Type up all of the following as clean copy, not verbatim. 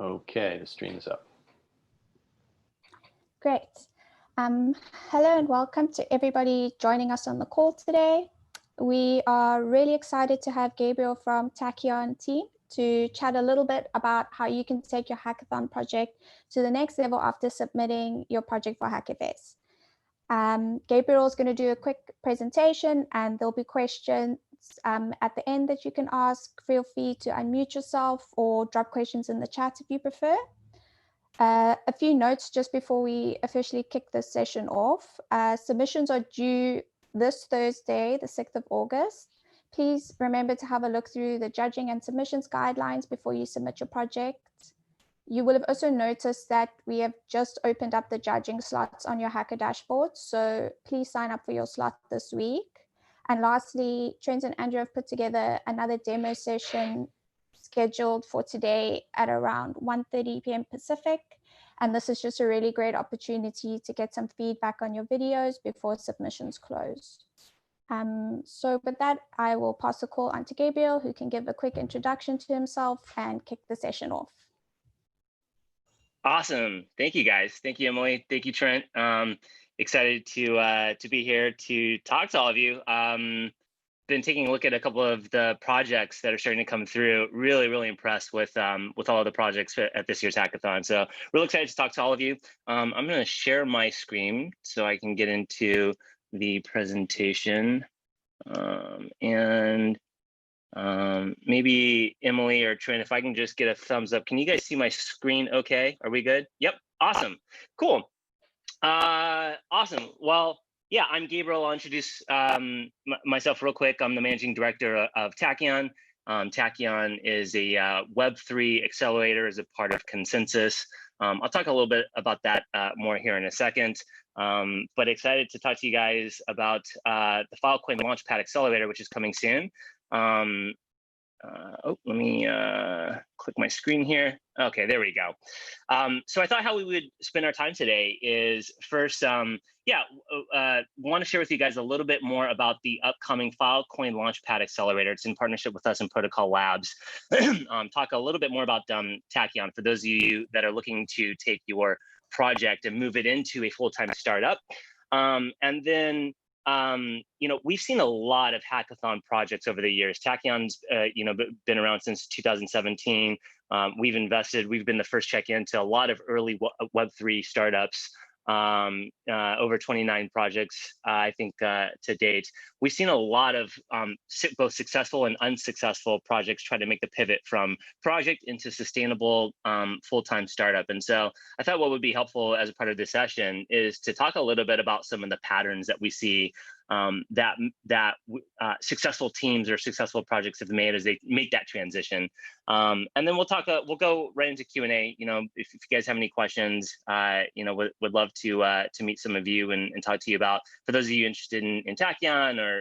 Okay, the stream is up. Great. Hello and welcome to everybody joining us on the call today. We are really excited to have Gabriel from Tachyon team to chat a little bit about how you can take your hackathon project to the next level after submitting your project for HackFS. Gabriel is going to do a quick presentation and there'll be questions at the end that you can ask. Feel free to unmute yourself or drop questions in the chat if you prefer. A few notes just before we officially kick this session off. Submissions are due this Thursday, the 6th of August. Please remember to have a look through the judging and submissions guidelines before you submit your project. You will have also noticed that we have just opened up the judging slots on your Hacker dashboard, so please sign up for your slot this week. And lastly, Trent and Andrew have put together another demo session scheduled for today at around 1:30 p.m. Pacific. And this is just a really great opportunity to get some feedback on your videos before submissions close. So with that, I will pass the call on to Gabriel, who can give a quick introduction to himself and kick the session off. Awesome. Thank you, guys. Thank you, Emily. Thank you, Trent. Excited to be here to talk to all of you. Been taking a look at a couple of the projects that are starting to come through. Really impressed with all of the projects at this year's hackathon. So real excited to talk to all of you. I'm going to share my screen so I can get into the presentation. Maybe Emily or Trent, if I can just get a thumbs up. Can you guys see my screen okay? Are we good? Yep. Awesome. Cool. Awesome. Well, yeah, I'm Gabriel. I'll introduce myself real quick. I'm the managing director of Tachyon. Tachyon is a Web3 accelerator as a part of Consensus. I'll talk a little bit about that more here in a second. But excited to talk to you guys about the Filecoin Launchpad Accelerator, which is coming soon. Let me click my screen here. Okay, there we go. So I thought how we would spend our time today is first, want to share with you guys a little bit more about the upcoming Filecoin Launchpad Accelerator. It's in partnership with us in Protocol Labs. Talk a little bit more about Tachyon for those of you that are looking to take your project and move it into a full-time startup. And then we've seen a lot of hackathon projects over the years. Tachyon's, been around since 2017. We've been the first check-in to a lot of early Web3 startups, over 29 projects, I think, to date. We've seen a lot of both successful and unsuccessful projects try to make the pivot from project into sustainable full-time startup. And so I thought what would be helpful as a part of this session is to talk a little bit about some of the patterns that we see that successful teams or successful projects have made as they make that transition. And then we'll go right into Q&A. If you guys have any questions, would love to meet some of you and talk to you about, for those of you interested in Tachyon or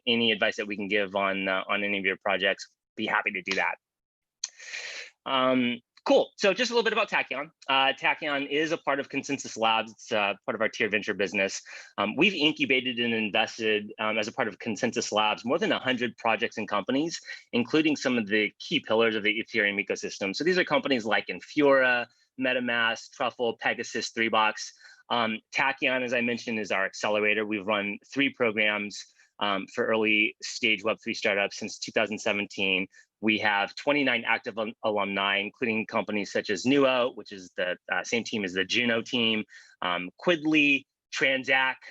any advice that we can give on any of your projects, be happy to do that. Cool. So just a little bit about Tachyon. Tachyon is a part of Consensus Labs. It's part of our tier venture business. We've incubated and invested as a part of Consensus Labs more than 100 projects and companies, including some of the key pillars of the Ethereum ecosystem. So these are companies like Infura, MetaMask, Truffle, Pegasus, 3box. Tachyon, as I mentioned, is our accelerator. We've run 3 programs for early stage Web3 startups since 2017. We have 29 active alumni, including companies such as Nuo, which is the same team as the Juno team, Quidly, Transact,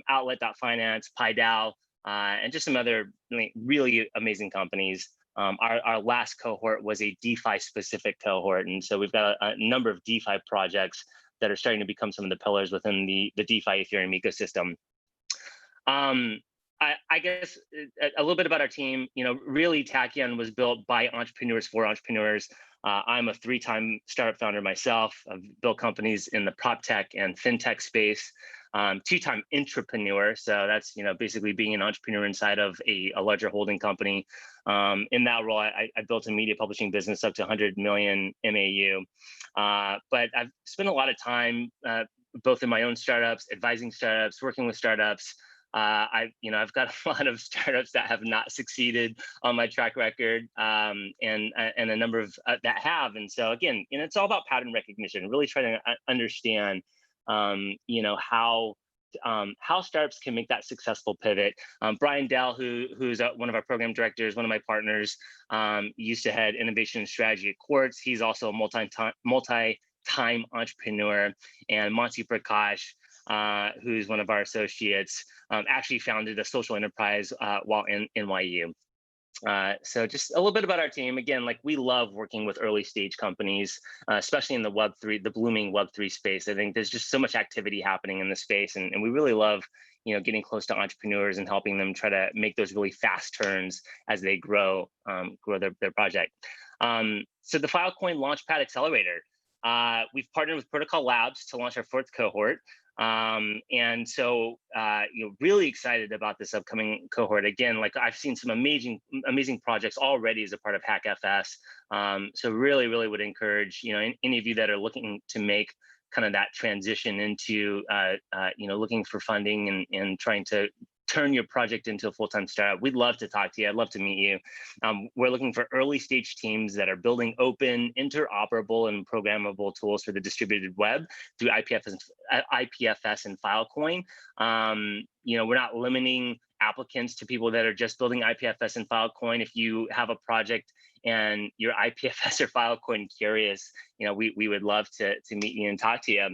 Outlet.finance, PyDAO, and just some other really amazing companies. Our last cohort was a DeFi-specific cohort, and so we've got a number of DeFi projects that are starting to become some of the pillars within the DeFi Ethereum ecosystem. I guess a little bit about our team. Really, Tachyon was built by entrepreneurs for entrepreneurs. I'm a 3-time startup founder myself. I've built companies in the prop tech and fintech space. 2-time intrapreneur, so that's basically being an entrepreneur inside of a larger holding company. In that role, I built a media publishing business up to 100 million MAU. But I've spent a lot of time both in my own startups, advising startups, working with startups. I've got a lot of startups that have not succeeded on my track record, and a number of that have. And so again, it's all about pattern recognition, really trying to understand, how startups can make that successful pivot. Brian Dell, who's one of our program directors, one of my partners, used to head innovation and strategy at Quartz. He's also a multi-time entrepreneur. And Mansi Prakash, who's one of our associates, actually founded a social enterprise while in NYU. So just a little bit about our team. Again, like, we love working with early stage companies, especially in the Web3, the blooming Web3 space. I think there's just so much activity happening in the space, and we really love, getting close to entrepreneurs and helping them try to make those really fast turns as they grow their project. So the Filecoin Launchpad Accelerator, we've partnered with Protocol Labs to launch our 4th cohort. And so, really excited about this upcoming cohort. Again, like, I've seen some amazing projects already as a part of HackFS. So really would encourage, any of you that are looking to make kind of that transition into, looking for funding and trying to turn your project into a full-time startup, we'd love to talk to you. I'd love to meet you. We're looking for early stage teams that are building open, interoperable, and programmable tools for the distributed web through IPFS and Filecoin. We're not limiting applicants to people that are just building IPFS and Filecoin. If you have a project and you're IPFS or Filecoin curious, we would love to meet you and talk to you.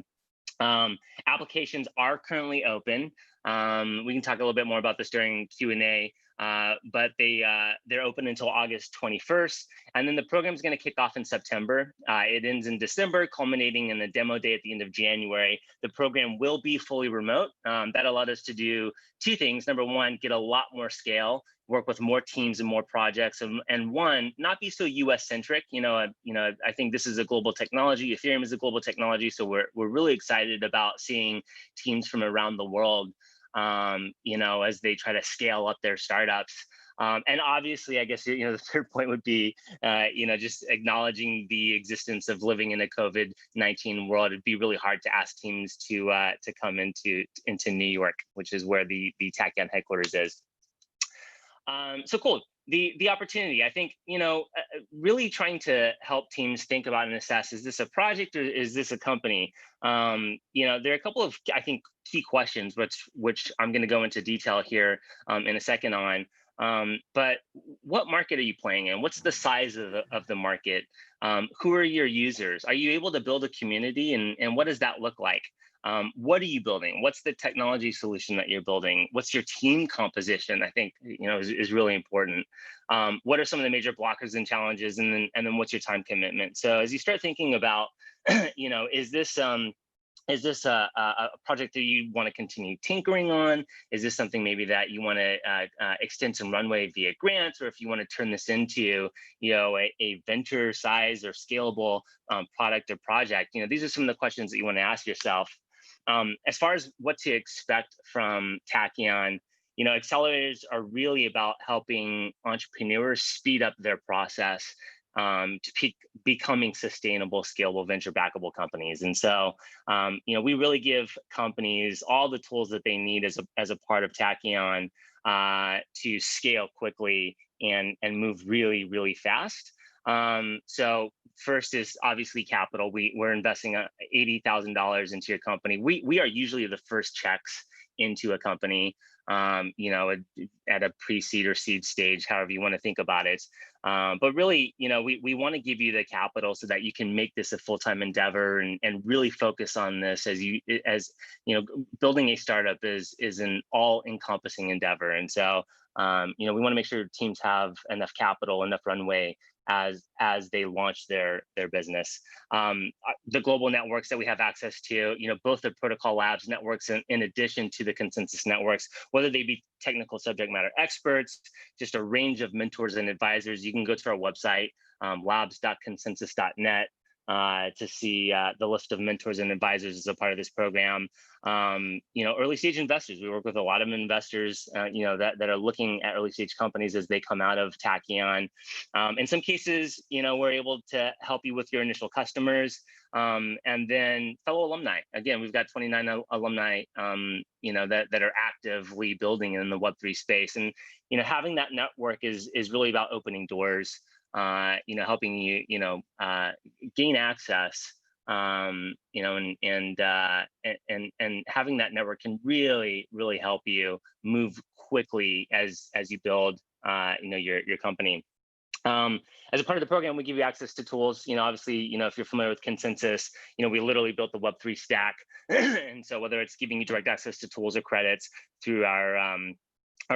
Applications are currently open. We can talk a little bit more about this during Q&A, but they're open until August 21st, and then the program is going to kick off in September. It ends in December, culminating in a demo day at the end of January. The program will be fully remote. That allowed us to do 2 things. Number one, get a lot more scale, work with more teams and more projects, and one, not be so US centric. I think this is a global technology. Ethereum is a global technology, so we're really excited about seeing teams from around the world, as they try to scale up their startups. And obviously, I guess, the 3rd point would be, just acknowledging the existence of living in a COVID-19 world. It'd be really hard to ask teams to come into New York, which is where the Tachyon headquarters is. So cool. The opportunity, I think, really trying to help teams think about and assess, is this a project or is this a company? There are a couple of, I think, key questions, which I'm going to go into detail here in a second on. But what market are you playing in? What's the size of the market? Who are your users? Are you able to build a community, and what does that look like? What are you building? What's the technology solution that you're building? What's your team composition? I think, is really important. What are some of the major blockers and challenges? And then what's your time commitment? So as you start thinking about, is this a project that you want to continue tinkering on? Is this something maybe that you want to extend some runway via grants, or if you want to turn this into, a venture size or scalable product or project? These are some of the questions that you want to ask yourself. As far as what to expect from Tachyon, accelerators are really about helping entrepreneurs speed up their process to becoming sustainable, scalable, venture-backable companies. And so, we really give companies all the tools that they need as a part of Tachyon to scale quickly and move really, really fast. So first is obviously capital. We're investing $80,000 into your company. We are usually the first checks into a company, at a pre-seed or seed stage, however you want to think about it. But really, we want to give you the capital so that you can make this a full-time endeavor and really focus on this as building a startup is an all-encompassing endeavor. And so, we want to make sure teams have enough capital, enough runway as they launch their business. The global networks that we have access to, both the Protocol Labs networks in addition to the consensus networks, whether they be technical subject matter experts, just a range of mentors and advisors. You can go to our website, labs.consensus.net. to see the list of mentors and advisors as a part of this program. Early stage investors. We work with a lot of investors, that are looking at early stage companies as they come out of Tachyon. In some cases, we're able to help you with your initial customers. And then fellow alumni. Again, we've got 29 alumni, that are actively building in the Web3 space. And, having that network is really about opening doors, helping you, gain access, and having that network can really, really help you move quickly as you build, your company. As a part of the program, we give you access to tools. Obviously, if you're familiar with Consensus, we literally built the Web3 stack. And so whether it's giving you direct access to tools or credits through our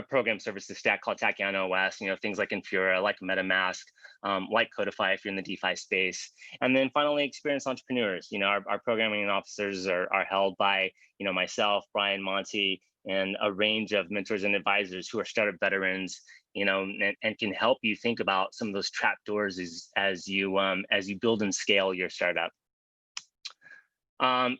program services stack called Tachyon OS, things like Infura, like MetaMask, like Codify if you're in the DeFi space. And then finally, experienced entrepreneurs. Our programming officers are held by, myself, Brian, Mansi, and a range of mentors and advisors who are startup veterans, and can help you think about some of those trapdoors as you build and scale your startup.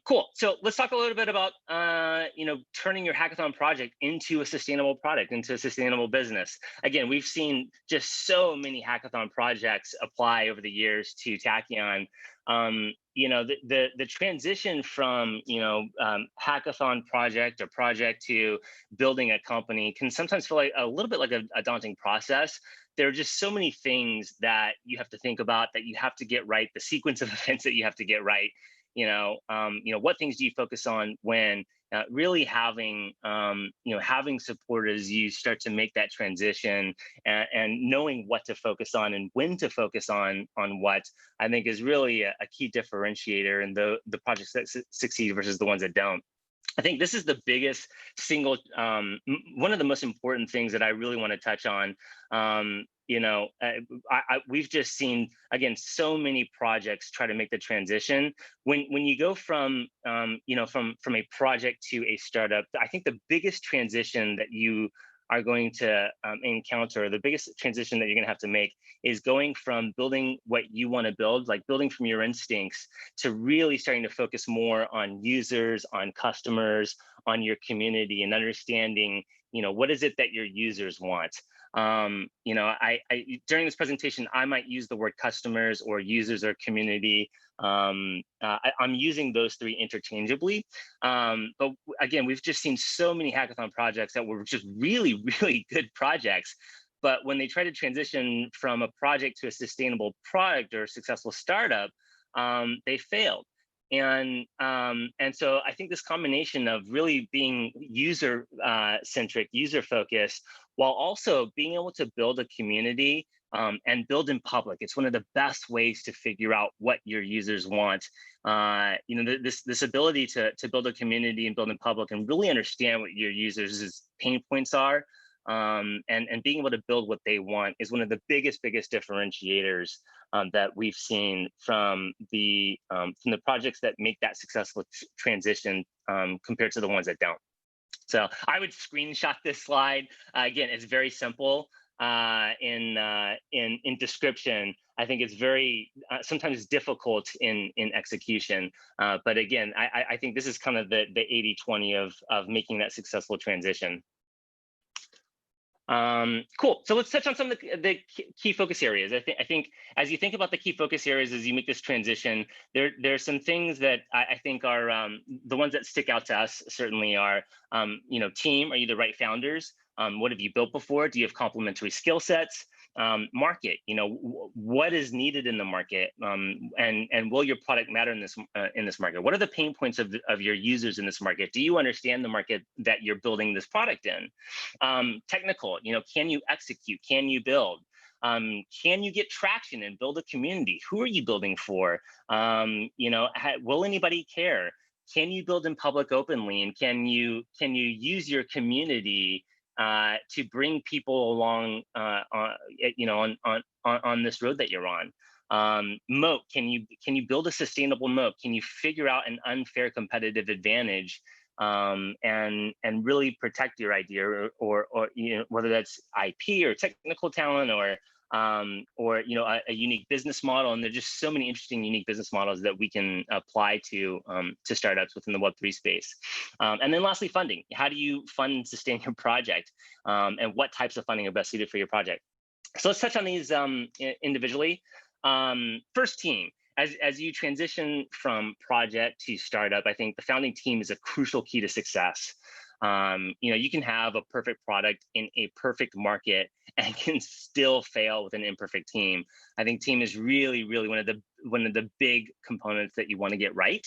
Cool. So let's talk a little bit about, turning your hackathon project into a sustainable product, into a sustainable business. Again, we've seen just so many hackathon projects apply over the years to Tachyon. The transition from, hackathon project or project to building a company can sometimes feel like a little bit like a daunting process. There are just so many things that you have to think about, that you have to get right, the sequence of events that you have to get right. What things do you focus on when really having support as you start to make that transition, and knowing what to focus on and when to focus on what, I think is really a key differentiator in the projects that succeed versus the ones that don't. I think this is the biggest single, one of the most important things that I really want to touch on. We've just seen, again, so many projects try to make the transition. When you go from a project to a startup, I think the biggest transition that you are going to encounter, the biggest transition that you're going to have to make, is going from building what you want to build, like building from your instincts, to really starting to focus more on users, on customers, on your community, and understanding, what is it that your users want. During this presentation, I might use the word customers or users or community. I'm using those three interchangeably. But again, we've just seen so many hackathon projects that were just really, really good projects. But when they try to transition from a project to a sustainable product or a successful startup, they failed. And so I think this combination of really being user-centric, user-focused, while also being able to build a community and build in public. It's one of the best ways to figure out what your users want. This ability to build a community and build in public and really understand what your users' pain points are, and being able to build what they want is one of the biggest differentiators that we've seen from the projects that make that successful transition compared to the ones that don't. So I would screenshot this slide. Again, it's very simple in description. I think it's very sometimes difficult in execution. But again, I think this is kind of the 80-20 of making that successful transition. Cool. So let's touch on some of the key focus areas. I think as you think about the key focus areas as you make this transition, there's some things that I think are the ones that stick out to us. Certainly are, team. Are you the right founders? What have you built before? Do you have complementary skill sets? Market. What is needed in the market, and will your product matter in this market? What are the pain points of your users in this market? Do you understand the market that you're building this product in? Technical. Can you execute? Can you build? Can you get traction and build a community? Who are you building for? Will anybody care? Can you build in public openly? And can you use your community to bring people along, on this road that you're on? Moat. Can you build a sustainable moat? Can you figure out an unfair competitive advantage, and really protect your idea, or whether that's IP or technical talent or or a unique business model. And there's just so many interesting, unique business models that we can apply to startups within the Web3 space. And then lastly, funding. How do you fund and sustain your project? And what types of funding are best suited for your project? So let's touch on these individually. First, team. As you transition from project to startup, I think the founding team is a crucial key to success. You can have a perfect product in a perfect market and can still fail with an imperfect team. I think team is really, really one of the big components that you want to get right.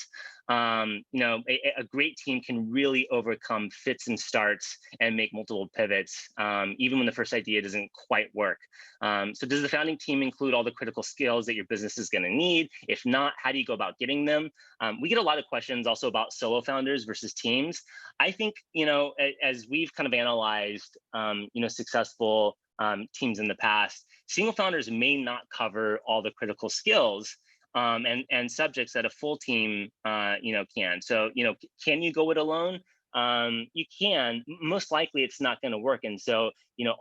A great team can really overcome fits and starts and make multiple pivots, even when the first idea doesn't quite work. So does the founding team include all the critical skills that your business is going to need? If not, how do you go about getting them? We get a lot of questions also about solo founders versus teams. I think, as we've kind of analyzed, successful teams in the past, single founders may not cover all the critical skills and subjects that a full team, can. So, can you go it alone? You can. Most likely, it's not going to work. And so,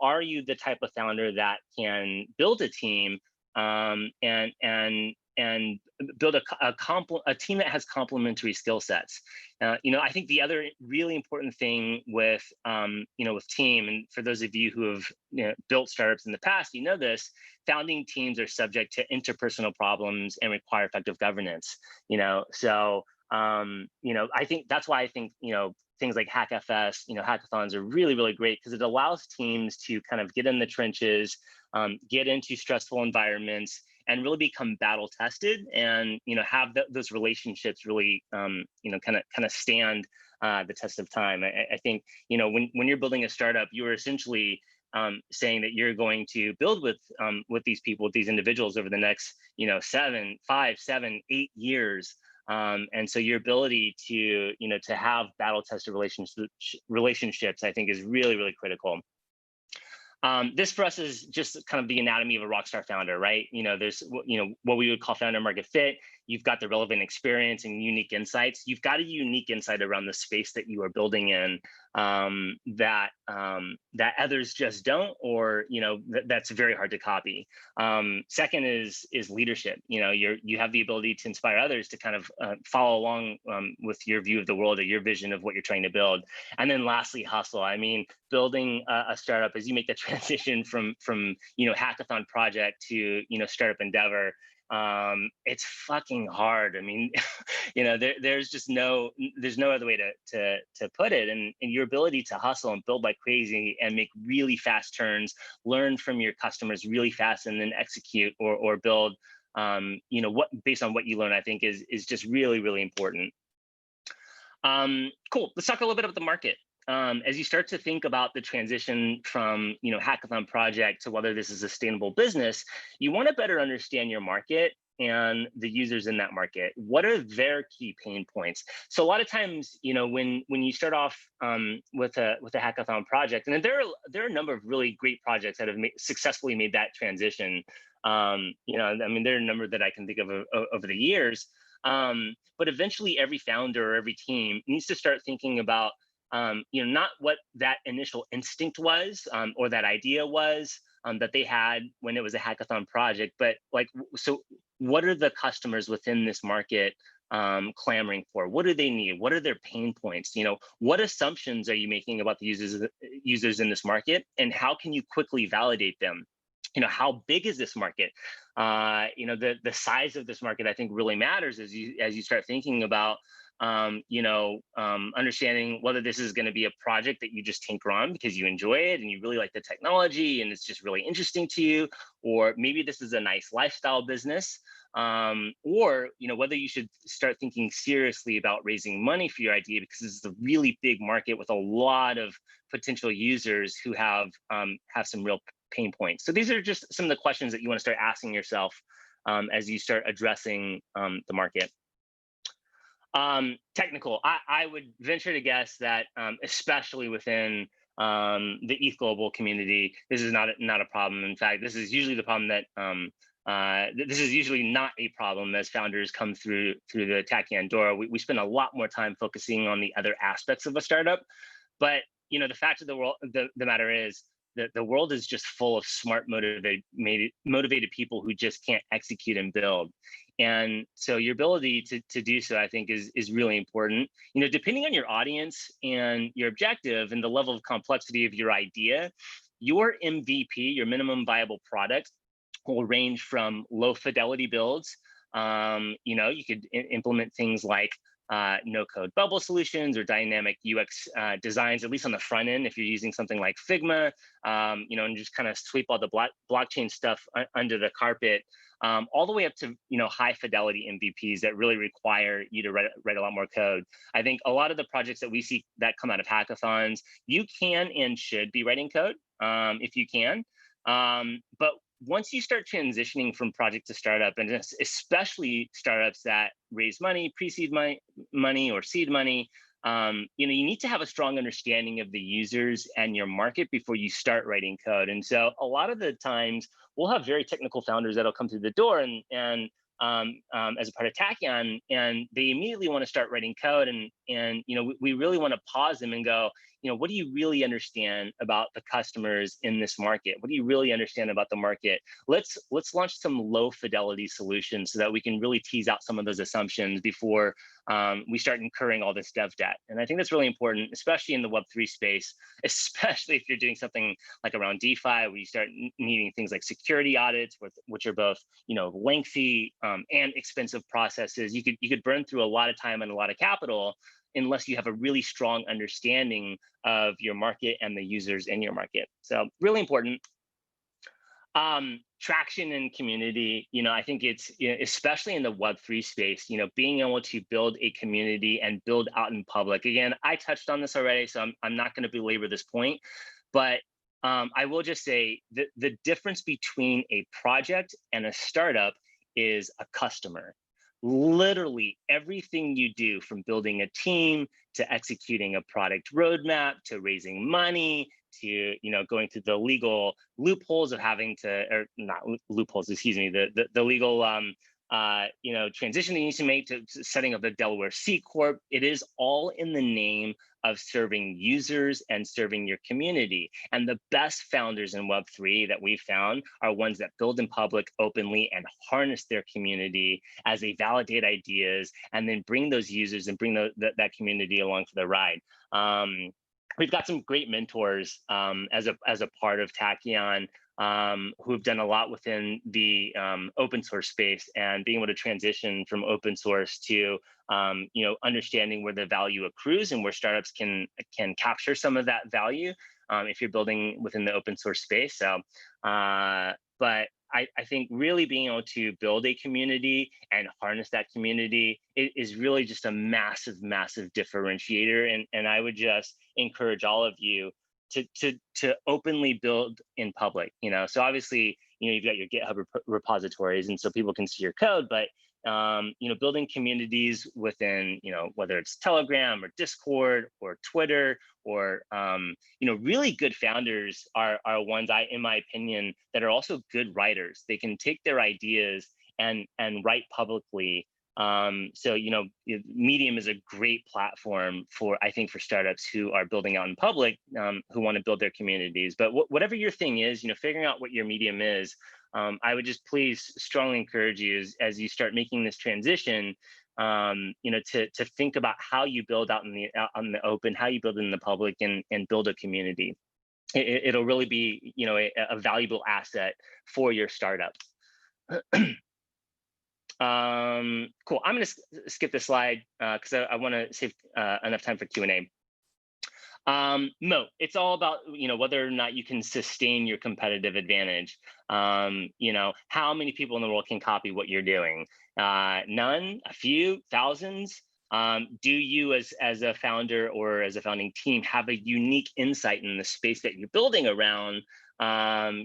are you the type of founder that can build a team and build a team that has complementary skill sets? I think the other really important thing with with team, and for those of you who have built startups in the past, this, founding teams are subject to interpersonal problems and require effective governance. So I think that's why I think things like HackFS, hackathons are really, really great, because it allows teams to kind of get in the trenches, get into stressful environments, and really become battle tested, and have those relationships really kind of stand the test of time. I think when you're building a startup, you are essentially saying that you're going to build with these people, with these individuals over the next 5, 7, 8 years. And so your ability to have battle tested relationships, I think, is really, really critical. This for us is just kind of the anatomy of a rockstar founder, right? There's what we would call founder market fit. You've got the relevant experience and unique insights. You've got a unique insight around the space that you are building in that others just don't, or that's very hard to copy. Second is leadership. You have the ability to inspire others to kind of follow along with your view of the world or your vision of what you're trying to build. And then lastly, hustle. I mean, building a startup, as you make the transition from hackathon project to startup endeavor, it's fucking hard. I mean, there's no other way to put it. And your ability to hustle and build like crazy and make really fast turns, learn from your customers really fast, and then execute or build, based on what you learn, I think is just really, really important. Cool. Let's talk a little bit about the market. As you start to think about the transition from hackathon project to whether this is a sustainable business, you want to better understand your market and the users in that market. What are their key pain points? So a lot of times, when you start off with a hackathon project, and there are a number of really great projects that have successfully made that transition. I mean, there are a number that I can think of over the years. But eventually, every founder or every team needs to start thinking about not what that initial instinct was or that idea was that they had when it was a hackathon project, but so what are the customers within this market clamoring for? What do they need? What are their pain points? What assumptions are you making about the users in this market, and how can you quickly validate them? How big is this market? The size of this market, I think, really matters as you start thinking about understanding whether this is going to be a project that you just tinker on because you enjoy it and you really like the technology and it's just really interesting to you, or maybe this is a nice lifestyle business, or whether you should start thinking seriously about raising money for your idea, because this is a really big market with a lot of potential users who have some real pain points. So these are just some of the questions that you want to start asking yourself as you start addressing the market. Technical, I would venture to guess that especially within the ETH global community, this is not a problem. In fact, this is usually the problem that this is usually not a problem as founders come through the Tachyon door. We spend a lot more time focusing on the other aspects of a startup, but the fact of the matter is, the world is just full of smart, motivated people who just can't execute and build. And so your ability to do so, I think, is really important. You know, depending on your audience and your objective and the level of complexity of your idea, your MVP, your minimum viable product, will range from low fidelity builds. You know, you could implement things like no-code bubble solutions or dynamic UX designs, at least on the front end, if you're using something like Figma, you know, and just kind of sweep all the blockchain stuff under the carpet, all the way up to, you know, high fidelity MVPs that really require you to write a lot more code. I think a lot of the projects that we see that come out of hackathons, you can and should be writing code if you can. But once you start transitioning from project to startup, and especially startups that raise money, pre-seed money or seed money, you know, you need to have a strong understanding of the users and your market before you start writing code. And so a lot of the times we'll have very technical founders that'll come through the door and as a part of Tachyon, and they immediately want to start writing code. And you know, we really want to pause them and go, you know, what do you really understand about the customers in this market? What do you really understand about the market? Let's launch some low fidelity solutions so that we can really tease out some of those assumptions before we start incurring all this dev debt. And I think that's really important, especially in the Web3 space, especially if you're doing something like around DeFi, where you start needing things like security audits, which are both, you know, lengthy and expensive processes. You could burn through a lot of time and a lot of capital unless you have a really strong understanding of your market and the users in your market. So really important. Traction and community, you know, I think it's, you know, especially in the Web3 space, you know, being able to build a community and build out in public. Again, I touched on this already, so I'm not going to belabor this point, but I will just say that the difference between a project and a startup is a customer. Literally everything you do, from building a team to executing a product roadmap to raising money to, you know, going through the legal loopholes of having to, or not loopholes, excuse me, the legal you know, transition that you need to make to setting up the Delaware C Corp. It is all in the name of serving users and serving your community. And the best founders in Web3 that we've found are ones that build in public openly and harness their community as they validate ideas and then bring those users and bring that community along for the ride. We've got some great mentors as a part of Tachyon, who have done a lot within the open source space, and being able to transition from open source to you know, understanding where the value accrues and where startups can capture some of that value if you're building within the open source space. So, but I think really being able to build a community and harness that community is really just a massive, massive differentiator. And I would just encourage all of you to openly build in public. You know, so obviously, you know, you've got your GitHub repositories, and so people can see your code, but you know, building communities within, you know, whether it's Telegram or Discord or Twitter, or you know, really good founders are ones, in my opinion, that are also good writers. They can take their ideas and write publicly. So, you know, Medium is a great platform for, I think, for startups who are building out in public, who want to build their communities. But whatever your thing is, you know, figuring out what your medium is, I would just please strongly encourage you as you start making this transition, you know, to think about how you build out in the open, how you build in the public, and build a community. It'll really be, you know, a valuable asset for your startup. Cool. I'm going to skip this slide because I want to save enough time for Q&A. Moat. It's all about, you know, whether or not you can sustain your competitive advantage. You know, how many people in the world can copy what you're doing? None, a few, thousands. Do you as a founder or as a founding team have a unique insight in the space that you're building around?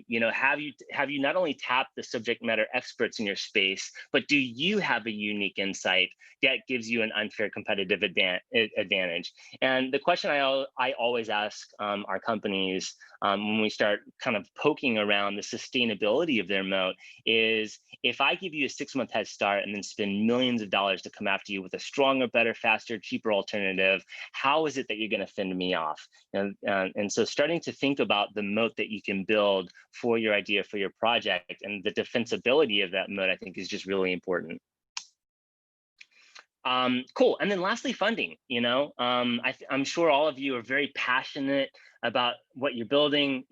You know, have you not only tapped the subject matter experts in your space, but do you have a unique insight that gives you an unfair competitive advantage? And the question I always ask our companies when we start kind of poking around the sustainability of their moat is, if I give you a 6-month head start and then spend millions of dollars to come after you with a stronger, better, faster, cheaper alternative, how is it that you're going to fend me off? And so starting to think about the moat that you can build for your idea, for your project, and the defensibility of that moat, I think is just really important. Cool. And then lastly, funding. I'm sure all of you are very passionate about what you're building.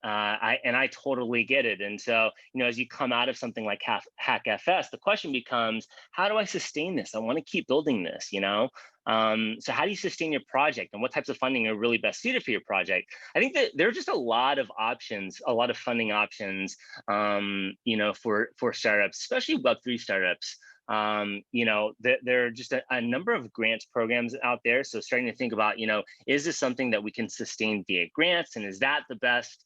I totally get it. And so, as you come out of something like HackFS, the question becomes, how do I sustain this? I want to keep building this. So how do you sustain your project, and what types of funding are really best suited for your project? I think that there are just a lot of options, a lot of funding options, for startups, especially Web3 startups. There are just a number of grants programs out there. So starting to think about, is this something that we can sustain via grants? And is that the best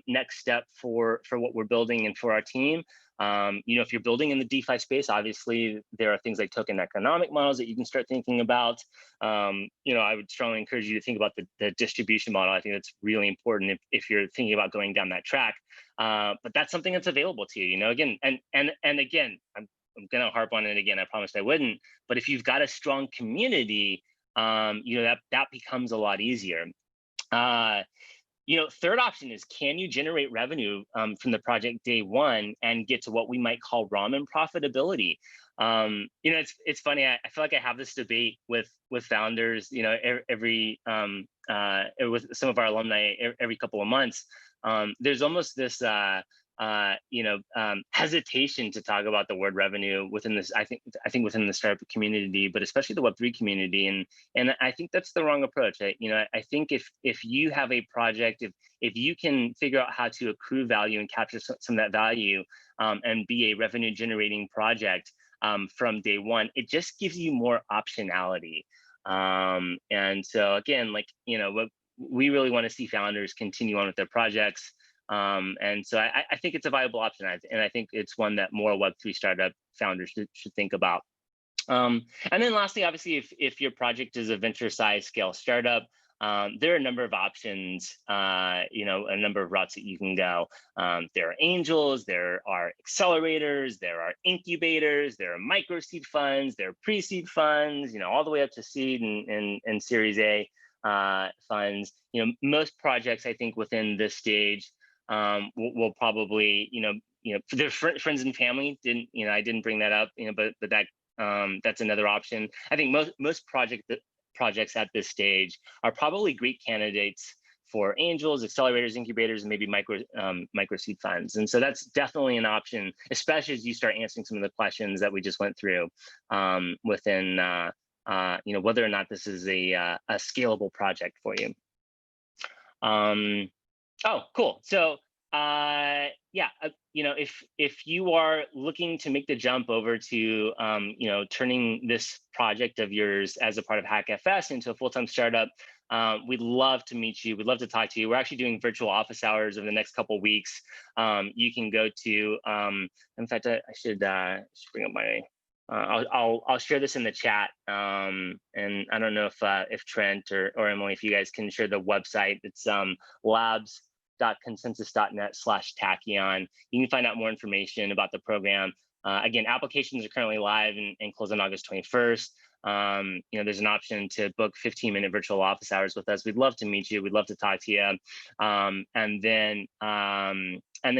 next step for what we're building and for our team? If you're building in the DeFi space, obviously there are things like token economic models that you can start thinking about. I would strongly encourage you to think about the distribution model. I think that's really important if you're thinking about going down that track. But that's something that's available to you. Again, and again, I'm going to harp on it again. I promised I wouldn't. But if you've got a strong community, that becomes a lot easier. Third option is, can you generate revenue from the project day one and get to what we might call ramen profitability? It's funny. I feel like I have this debate with founders, every with some of our alumni every couple of months. There's almost this hesitation to talk about the word revenue within this, I think within the startup community, but especially the Web3 community. And I think that's the wrong approach. I think if you have a project, if you can figure out how to accrue value and capture some of that value, and be a revenue generating project from day one, it just gives you more optionality. And so again, we really want to see founders continue on with their projects. And so I think it's a viable option, and I think it's one that more Web3 startup founders should think about. And then lastly, obviously, if your project is a venture-sized scale startup, there are a number of options, a number of routes that you can go. There are angels, there are accelerators, there are incubators, there are micro seed funds, there are pre-seed funds, all the way up to seed and Series A funds. Most projects, I think, within this stage will probably, for their friends and family, I didn't bring that up, but that that's another option. I think most projects at this stage are probably great candidates for angels, accelerators, incubators, and maybe micro seed funds. And so that's definitely an option, especially as you start answering some of the questions that we just went through within, whether or not this is a scalable project for you. Oh, cool. So, if you are looking to make the jump over to, turning this project of yours as a part of HackFS into a full-time startup, we'd love to meet you. We'd love to talk to you. We're actually doing virtual office hours over the next couple of weeks. You can go to, in fact, I should bring up my. I'll share this in the chat, and I don't know if Trent or Emily, if you guys can share the website. It's labs.consensus.net/Tachyon. You can find out more information about the program. Again, applications are currently live and close on August 21st. There's an option to book 15-minute virtual office hours with us. We'd love to meet you. We'd love to talk to you. And then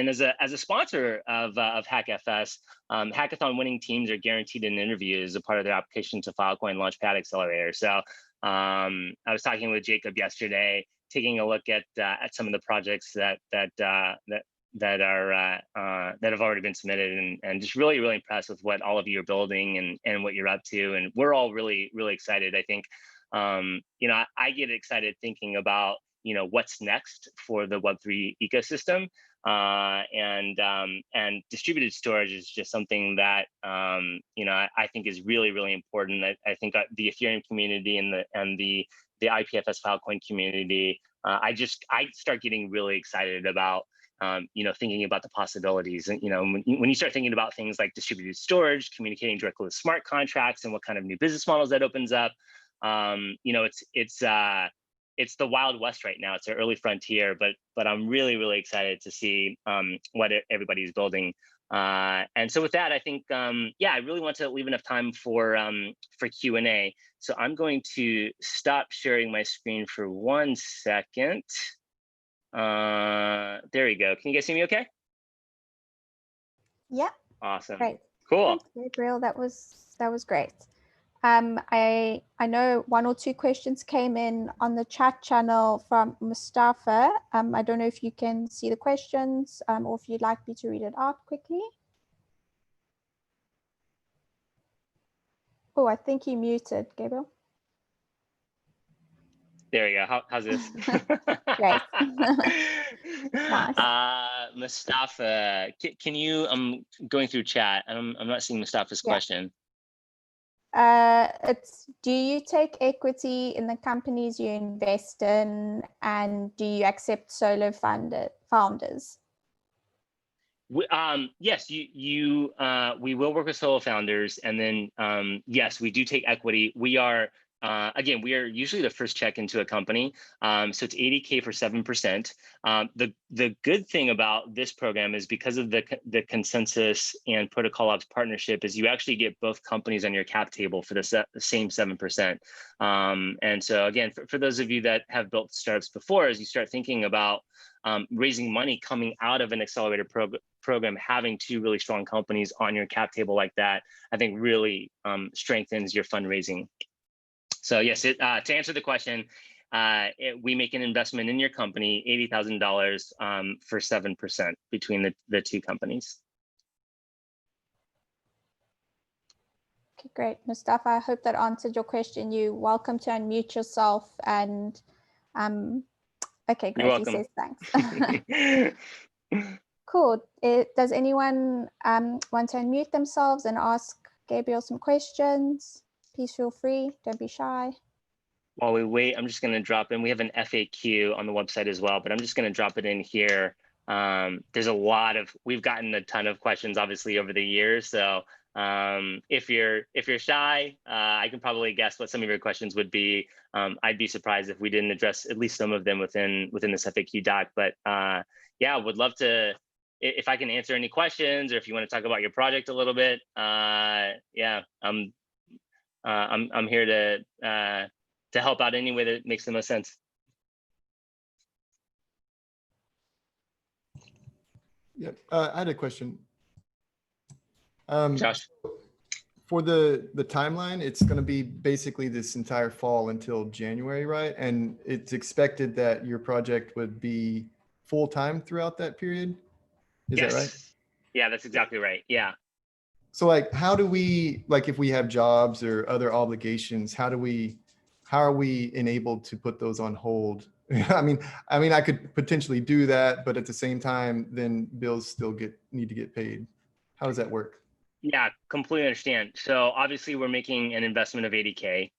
as a sponsor of HackFS, hackathon winning teams are guaranteed an interview as a part of their application to Filecoin Launchpad Accelerator. So I was talking with Jacob yesterday, taking a look at some of the projects that have already been submitted, and just really impressed with what all of you are building and what you're up to. And we're all really excited. I think I get excited thinking about what's next for the Web3 ecosystem, and distributed storage is just something that I think is really important. I think the Ethereum community and the IPFS Filecoin community, I start getting really excited about thinking about the possibilities. And when you start thinking about things like distributed storage, communicating directly with smart contracts, and what kind of new business models that opens up, it's the Wild West right now. It's an early frontier, but I'm really excited to see what everybody's building. And so with that, I think yeah, I really want to leave enough time for Q&A. So I'm going to stop sharing my screen for 1 second. There we go. Can you guys see me okay? Yeah. Awesome. Great. Cool. Thanks, Gabriel. That was great. I know 1 or 2 questions came in on the chat channel from Mustafa. I don't know if you can see the questions or if you'd like me to read it out quickly. Oh, I think you muted, Gabriel. There you go. How's this? Great. Nice. Mustafa, can you? I'm going through chat. I'm not seeing Mustafa's question. It's, do you take equity in the companies you invest in, and do you accept solo founders? Yes, we will work with solo founders, and then yes, we do take equity. We are again, we are usually the first check into a company, so it's 80K for 7%. The good thing about this program is because of the consensus and protocol ops partnership is you actually get both companies on your cap table for the same 7%. And so again, for those of you that have built startups before, as you start thinking about raising money coming out of an accelerator program, having 2 really strong companies on your cap table like that, I think really strengthens your fundraising. So yes, to answer the question, we make an investment in your company, $80,000 for 7% between the 2 companies. Okay, great. Mustafa, I hope that answered your question. You're welcome to unmute yourself and okay, great. You're welcome. He says thanks. Cool. Does anyone want to unmute themselves and ask Gabriel some questions? Please feel free. Don't be shy. While we wait, I'm just going to drop in. We have an FAQ on the website as well, but I'm just going to drop it in here. There's we've gotten a ton of questions, obviously, over the years. So if you're shy, I can probably guess what some of your questions would be. I'd be surprised if we didn't address at least some of them within this FAQ doc. But yeah, would love to. If I can answer any questions, or if you want to talk about your project a little bit, yeah, I'm here to help out any way that makes the most sense. Yeah, I had a question. Josh, for the timeline, it's going to be basically this entire fall until January, right? And it's expected that your project would be full-time throughout that period. Is that right? Yeah, that's exactly right. Yeah. So like, how do we, like, if we have jobs or other obligations, how are we enabled to put those on hold? I mean, I could potentially do that, but at the same time, then bills still need to get paid. How does that work? Yeah, completely understand. So obviously we're making an investment of 80K,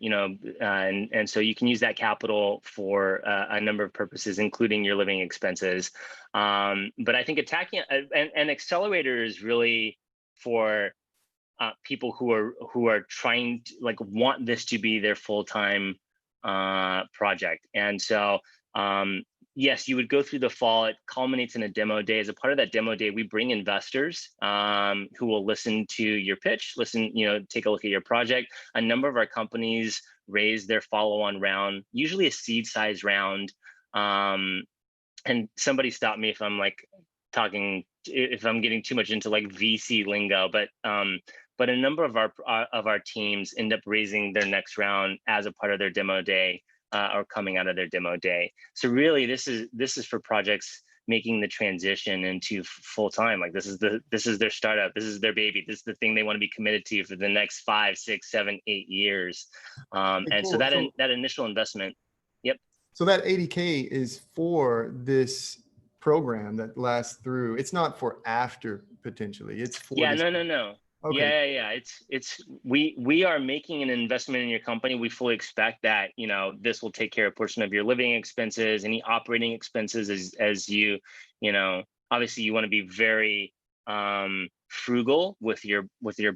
you know, and so you can use that capital for a number of purposes, including your living expenses. But I think attacking an accelerator is really for people who are trying to, like, want this to be their full-time project. And so yes, you would go through the fall. It culminates in a demo day. As a part of that demo day, we bring investors who will listen to your pitch, take a look at your project. A number of our companies raise their follow-on round, usually a seed size round. And somebody stop me if I'm if I'm getting too much into like VC lingo, but a number of our teams end up raising their next round as a part of their demo day. Or coming out of their demo day. So really, this is for projects making the transition into full time. Like this is their startup. This is their baby. This is the thing they want to be committed to for the next 5, 6, 7, 8 years. And cool. So that initial investment. Yep. So that 80K is for this program that lasts through. It's not for after potentially. It's for no. Okay. Yeah. We are making an investment in your company. We fully expect that, you know, this will take care of a portion of your living expenses, any operating expenses as you know, obviously you want to be very frugal with your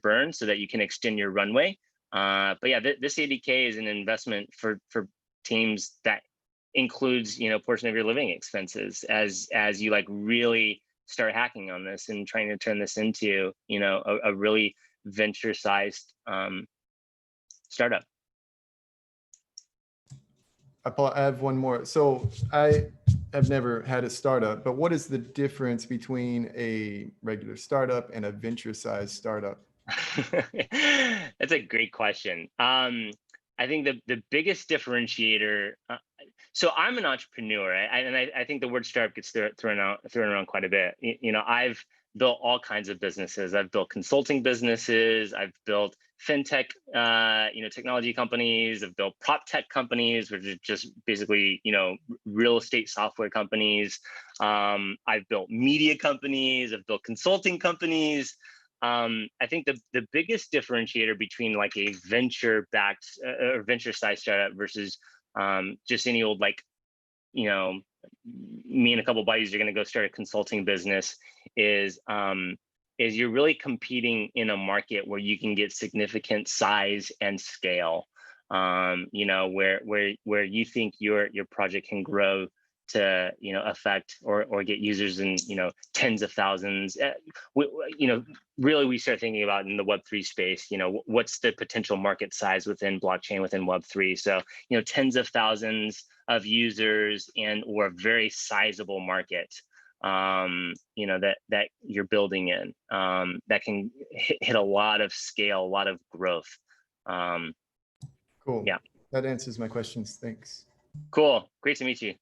burn so that you can extend your runway. But yeah, this 80K is an investment for teams that includes, you know, a portion of your living expenses as you like really start hacking on this and trying to turn this into, you know, a really venture-sized startup. I have one more. So I have never had a startup, but what is the difference between a regular startup and a venture-sized startup? That's a great question. I think the biggest differentiator. So I'm an entrepreneur, and I think the word startup gets thrown around quite a bit. You know, I've built all kinds of businesses. I've built consulting businesses. I've built fintech, you know, technology companies. I've built prop tech companies, which are just basically, you know, real estate software companies. I've built media companies. I've built consulting companies. I think the biggest differentiator between like a venture-backed or venture-sized startup versus just any old, like, you know, me and a couple buddies are going to go start a consulting business is you're really competing in a market where you can get significant size and scale. You know, where you think your project can grow to, you know, affect or get users in, you know, tens of thousands. You know, really we start thinking about in the Web3 space, you know, what's the potential market size within blockchain, within Web3. So, you know, tens of thousands of users and or a very sizable market, you know, that you're building in, that can hit a lot of scale, a lot of growth. Cool. Yeah. That answers my questions. Thanks. Cool. Great to meet you.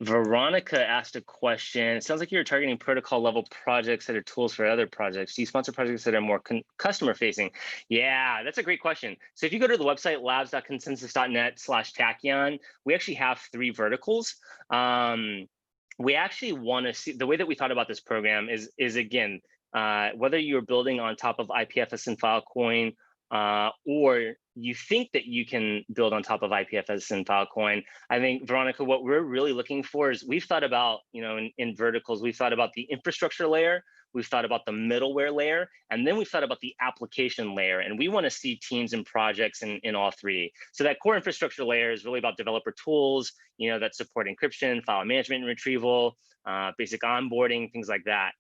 Veronica asked a question. It sounds like you're targeting protocol level projects that are tools for other projects. Do you sponsor projects that are more customer facing? Yeah, that's a great question. So if you go to the website labs.consensus.net/Tachyon, we actually have 3 verticals. We actually want to see, the way that we thought about this program is again, whether you're building on top of IPFS and Filecoin, or you think that you can build on top of IPFS and Filecoin. I think, Veronica, what we're really looking for is we've thought about, you know, in verticals, we've thought about the infrastructure layer, we've thought about the middleware layer, and then we've thought about the application layer. And we want to see teams and projects in all 3. So that core infrastructure layer is really about developer tools, you know, that support encryption, file management and retrieval, basic onboarding, things like that.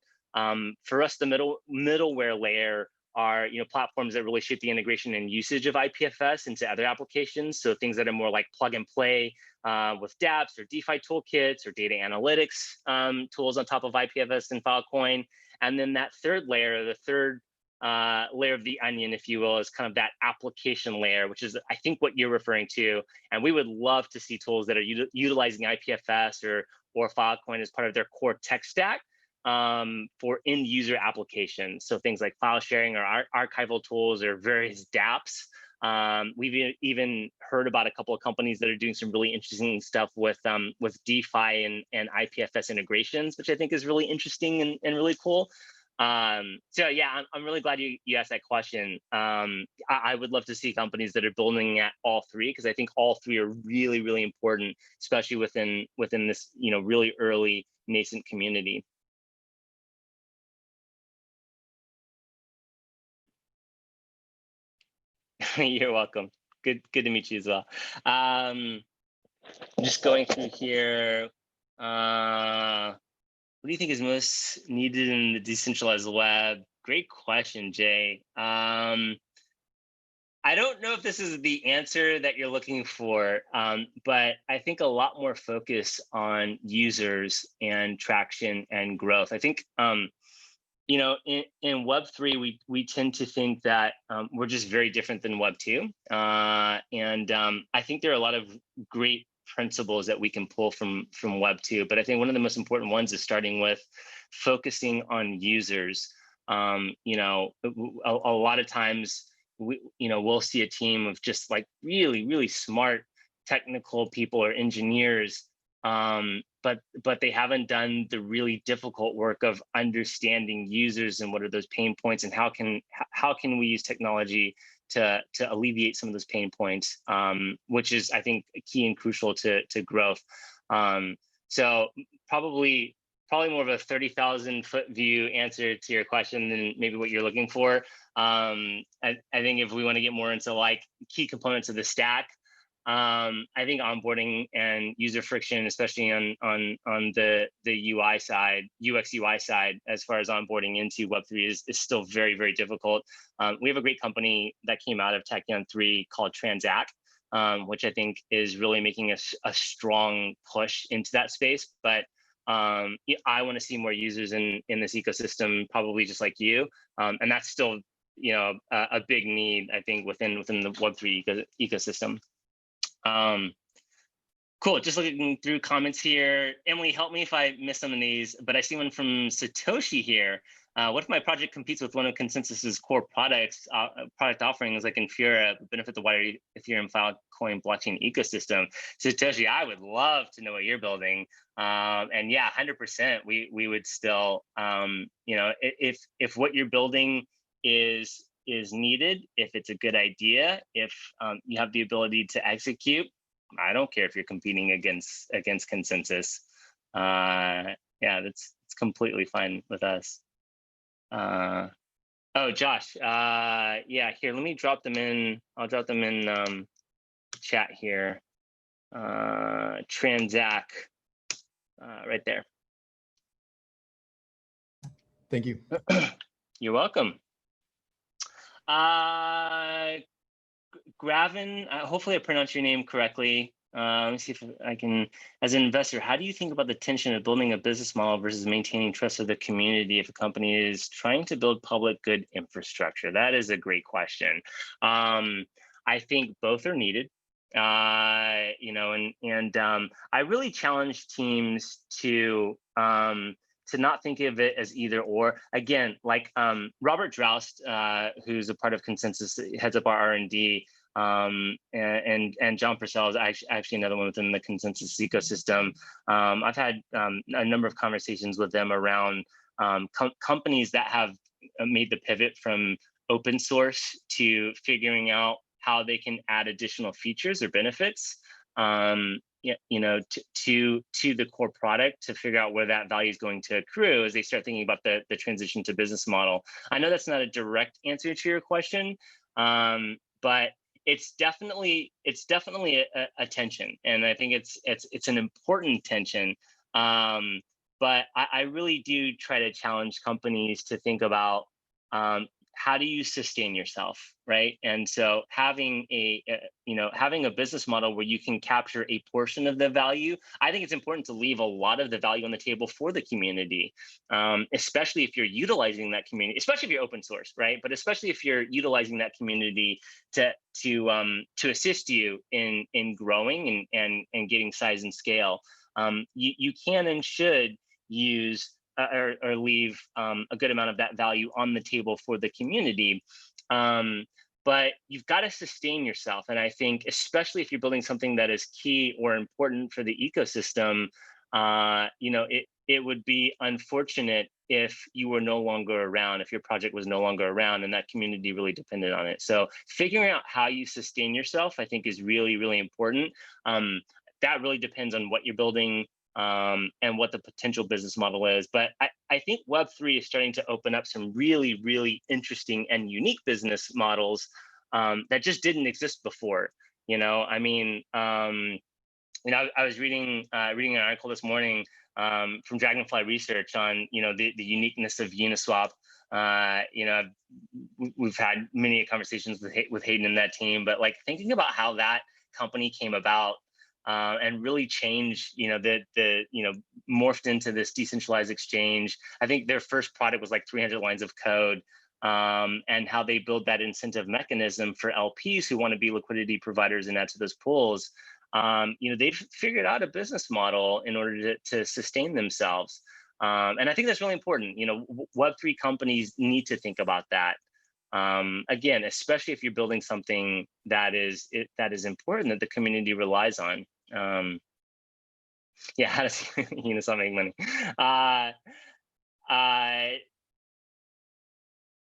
For us, the middleware layer are, you know, platforms that really shape the integration and usage of IPFS into other applications. So things that are more like plug and play with dApps or DeFi toolkits or data analytics tools on top of IPFS and Filecoin. And then that third layer, the third layer of the onion, if you will, is kind of that application layer, which is, I think, what you're referring to. And we would love to see tools that are utilizing IPFS or Filecoin as part of their core tech stack. For end user applications. So things like file sharing or archival tools or various dApps. We've even heard about a couple of companies that are doing some really interesting stuff with DeFi and IPFS integrations, which I think is really interesting and really cool. So yeah, I'm really glad you asked that question. I would love to see companies that are building at all 3, because I think all 3 are really, really important, especially within this, you know, really early nascent community. You're welcome. Good to meet you as well. Just going through here. What do you think is most needed in the decentralized web? Great question, Jay. I don't know if this is the answer that you're looking for, but I think a lot more focus on users and traction and growth. I think, you know, in Web3, we tend to think that we're just very different than Web2. And I think there are a lot of great principles that we can pull from Web2. But I think one of the most important ones is starting with focusing on users. You know, a lot of times, we'll see a team of just like really, really smart technical people or engineers, but they haven't done the really difficult work of understanding users and what are those pain points and how can we use technology to alleviate some of those pain points, which is, I think, key and crucial to growth. So probably probably more of a 30,000-foot view answer to your question than maybe what you're looking for. I think if we want to get more into like key components of the stack, I think onboarding and user friction, especially on the UI side, UX UI side, as far as onboarding into Web3 is still very, very difficult. We have a great company that came out of Tachyon 3 called Transact, which I think is really making a strong push into that space. But I want to see more users in this ecosystem, probably just like you, and that's still a big need, I think, within the Web3 ecosystem. Cool. Just looking through comments here. Emily, help me if I miss some of these, but I see one from Satoshi here. What if my project competes with one of Consensus's core product offerings like Infura, benefit the wider Ethereum Filecoin blockchain ecosystem? Satoshi, I would love to know what you're building. And yeah, 100%. We would still, if what you're building is needed, if it's a good idea, if you have the ability to execute, I don't care if you're competing against Consensus. Yeah, it's completely fine with us. Oh, Josh, yeah, here, let me drop them in. I'll drop them in chat here. Transact, right there. Thank you. You're welcome. Gravin, hopefully I pronounced your name correctly. Let me see if I can, as an investor, how do you think about the tension of building a business model versus maintaining trust of the community if a company is trying to build public good infrastructure? That is a great question. I think both are needed. I really challenge teams to not think of it as either or. Again, like Robert Droust, who's a part of Consensus, heads up our R&D, and John Purcell is actually another one within the Consensus ecosystem. I've had a number of conversations with them around companies that have made the pivot from open source to figuring out how they can add additional features or benefits to the core product to figure out where that value is going to accrue as they start thinking about the transition to business model. I know that's not a direct answer to your question, but it's definitely a tension, and I think it's an important tension. But I really do try to challenge companies to think about how do you sustain yourself, right? And so having a business model where you can capture a portion of the value, I think it's important to leave a lot of the value on the table for the community, especially if you're utilizing that community, especially if you're open source, right? But especially if you're utilizing that community to assist you in growing and getting size and scale. You can and should use or leave a good amount of that value on the table for the community. But you've got to sustain yourself. And I think, especially if you're building something that is key or important for the ecosystem, it would be unfortunate if you were no longer around, if your project was no longer around and that community really depended on it. So figuring out how you sustain yourself, I think, is really, really important. That really depends on what you're building, and what the potential business model is. But I think Web3 is starting to open up some really, really interesting and unique business models that just didn't exist before. I was reading an article this morning from Dragonfly Research on the uniqueness of Uniswap. We've had many conversations with Hayden and that team, but like thinking about how that company came about. And really changed, morphed into this decentralized exchange. I think their first product was like 300 lines of code, and how they build that incentive mechanism for LPs who want to be liquidity providers and add to those pools. They've figured out a business model in order to sustain themselves. And I think that's really important. Web3 companies need to think about that. Again, especially if you're building something that is important that the community relies on. Yeah, how does Uniswap make money?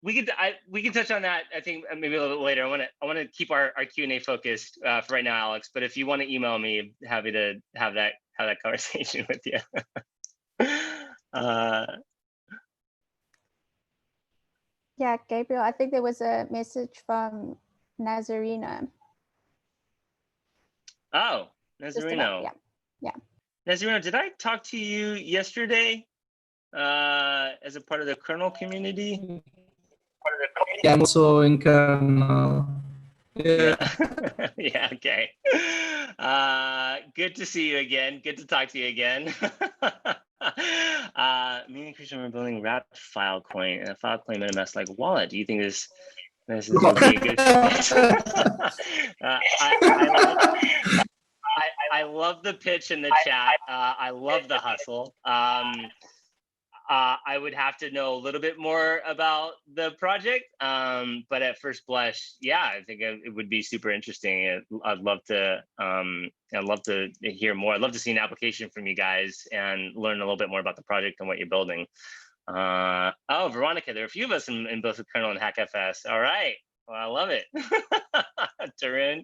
We can touch on that, I think, maybe a little bit later. I want to keep our Q&A focused for right now, Alex. But if you want to email me, happy to have that conversation with you. Yeah, Gabriel, I think there was a message from Nazareno. Oh, Just about, Nazareno. yeah. Nazareno, did I talk to you yesterday as a part of the kernel community? Yeah, I'm also in kernel. Yeah. Yeah, okay. Good to see you again. Good to talk to you again. Me and Christian are building wrapped Filecoin and a Filecoin MetaMask like wallet. Do you think this is going to be a good fit? I love the pitch in the chat. I love the hustle. I would have to know a little bit more about the project, but at first blush, yeah, I think it would be super interesting. I'd love to hear more. I'd love to see an application from you guys and learn a little bit more about the project and what you're building. Oh, Veronica, there are a few of us in both the kernel and HackFS. All right. Well, I love it. Tarun.